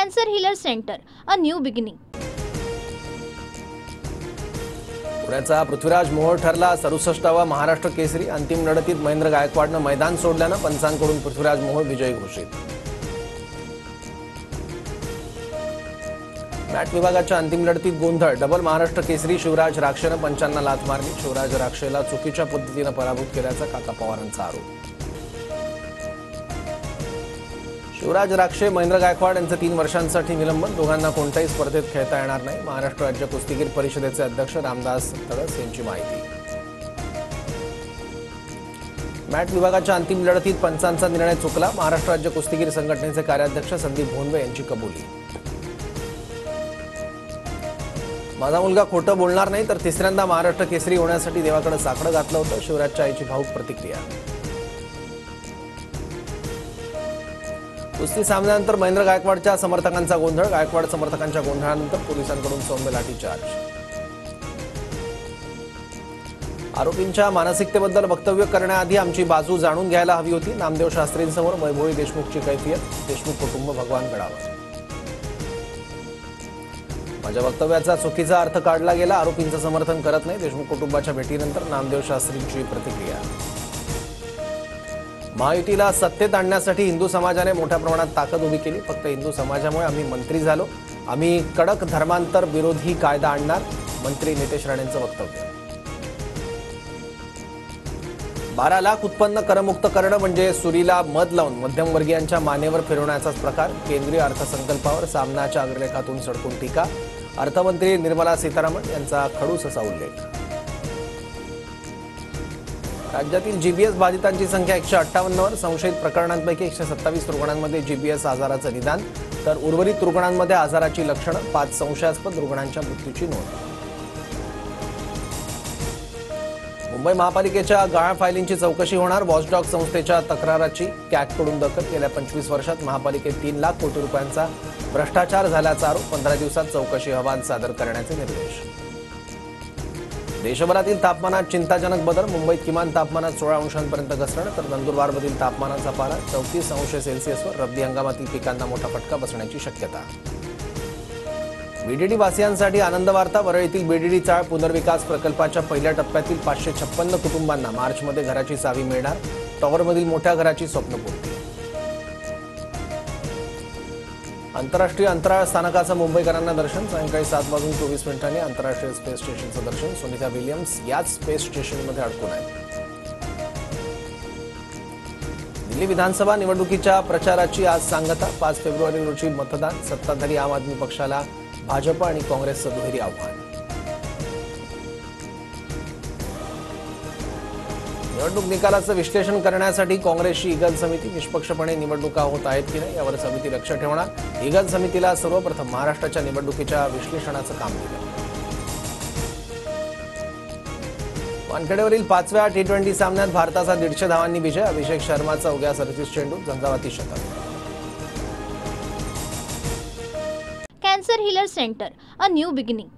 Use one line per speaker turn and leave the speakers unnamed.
Cancer healer centre, a new beginning.
पुण्याचा पृथ्वीराज मोहोळ ठरला 67वा महाराष्ट्र केसरी. अंतिम लढतीत महेंद्र गायकवाडनं मैदान सोडल्यानं पंचांकडून पृथ्वीराज मोहोळ विजयी घोषित. मॅट विभागाच्या अंतिम लढतीत गोंधळ. डबल महाराष्ट्र केसरी शिवराज राक्षेनं पंचांना लाथ मारली. शिवराज राक्षेला चुकीच्या पद्धतीनं पराभूत केल्याचा काका पवारांचा आरोप. शिवराज राक्षे, महेंद्र गायकवाड यांचं 3 वर्षांसाठी निलंबन. दोघांना कोणत्याही स्पर्धेत खेळता येणार नाही. महाराष्ट्र राज्य कुस्तीगीर परिषदेचे अध्यक्ष रामदास तडस यांची माहिती. मॅट विभागाच्या अंतिम लढतीत पंचांचा निर्णय चुकला. महाराष्ट्र राज्य कुस्तीगीर संघटनेचे कार्याध्यक्ष संदीप भोंडवे यांची कबुली. माझा मुलगा खोटं बोलणार नाही तर तिसऱ्यांदा महाराष्ट्र केसरी होण्यासाठी देवाकडे साकडं घातलं होतं. शिवराजच्या आईची भावूक प्रतिक्रिया. कुस्ती सामन्यानंतर महेंद्र गायकवाडच्या समर्थकांचा गोंधळ. गायकवाड समर्थकांच्या गोंधळानंतर पोलिसांकडून सौम्य लाठीचार्ज. आरोपींच्या मानसिकतेबद्दल वक्तव्य करण्याआधी आमची बाजू जाणून घ्यायला हवी होती. नामदेव शास्त्रींसमोर वैभवी देशमुखची कैफियत. देशमुख कुटुंब भगवान गडावर. माझ्या वक्तव्याचा चुकीचा अर्थ काढला गेला. आरोपींचं समर्थन करत नाही. देशमुख कुटुंबाच्या भेटीनंतर नामदेव शास्त्रींची प्रतिक्रिया. महायुतीला सत्तेत आणण्यासाठी हिंदू समाजाने मोठ्या प्रमाणात ताकद उभी केली. फक्त हिंदू समाजामुळे आम्ही मंत्री झालो. आम्ही कडक धर्मांतर विरोधी कायदा आणणार. मंत्री नितेश राणेंचं वक्तव्य. 12 लाख उत्पन्न करमुक्त करणं म्हणजे सुरीला मध लावून मध्यमवर्गीयांच्या मानेवर फिरवण्याचाच प्रकार. केंद्रीय अर्थसंकल्पावर सामनाच्या अग्रलेखातून सडकून टीका. अर्थमंत्री निर्मला सीतारामन यांचा खडूस असा उल्लेख. राज्यातील जीबीएस बाधितांची संख्या 158 वर. संशयित प्रकरणांपैकी 127 रुग्णांमध्ये जीबीएस आजाराचं निदान, तर उर्वरित रुग्णांमध्ये आजाराची लक्षणं. 5 संशयास्पद रुग्णांच्या मृत्यूची नोंद. मुंबई महापालिकेच्या गहाळ फायलींची चौकशी होणार. वॉचडॉग संस्थेच्या तक्राराची कॅगकडून दखल. गेल्या 25 वर्षात महापालिकेत 3 लाख कोटी रुपयांचा भ्रष्टाचार झाल्याचा आरोप. 15 दिवसात चौकशी अहवाल सादर करण्याचे निर्देश. देशभरातील तापमानात चिंताजनक बदल. मुंबईत किमान तापमानात 16 अंशांपर्यंत घसरण, तर नंदुरबारमधील तापमानाचा पारा 34 अंश सेल्सिअसवर. रब्बी हंगामातील पिकांना मोठा फटका बसण्याची शक्यता. बीडीडी वासियांसाठी आनंद वार्ता. वरळीतील बीडीडी चाळ पुनर्विकास प्रकल्पाच्या पहिल्या टप्प्यातील 556 कुटुंबांना मार्चमध्ये घराची चावी मिळणार. टॉवरमधील मोठ्या घराची स्वप्नपूर्ती. आंतरराष्ट्रीय अंतराळ स्थानकाचं मुंबईकरांना दर्शन. सायंकाळी 7:24 आंतरराष्ट्रीय स्पेस स्टेशनचं दर्शन. सुनीता विलियम्स याच स्पेस स्टेशनमध्ये अडकून आहेत. दिल्ली विधानसभा निवडणुकीच्या प्रचाराची आज सांगता. 5 फेब्रुवारी रोजी मतदान. सत्ताधारी आम आदमी पक्षाला भाजप आणि काँग्रेसचं दुहेरी आव्हान. निवडणूक निकालाचं विश्लेषण करण्यासाठी काँग्रेसची ईगल समिती. निष्पक्षपणे निवडणुका होत आहेत की नाही यावर समिती लक्ष ठेवणार. ईगल समितीला सर्वप्रथम महाराष्ट्राच्या निवडणुकीच्या विश्लेषणाचं काम दिलं. वानखेडेवरील 5व्या T20 सामन्यात भारताचा 150 धावांनी विजय. अभिषेक शर्माचा उद्या 37 चेंडूत झंझावाती शतक.
Cancer healer centre, a new beginning.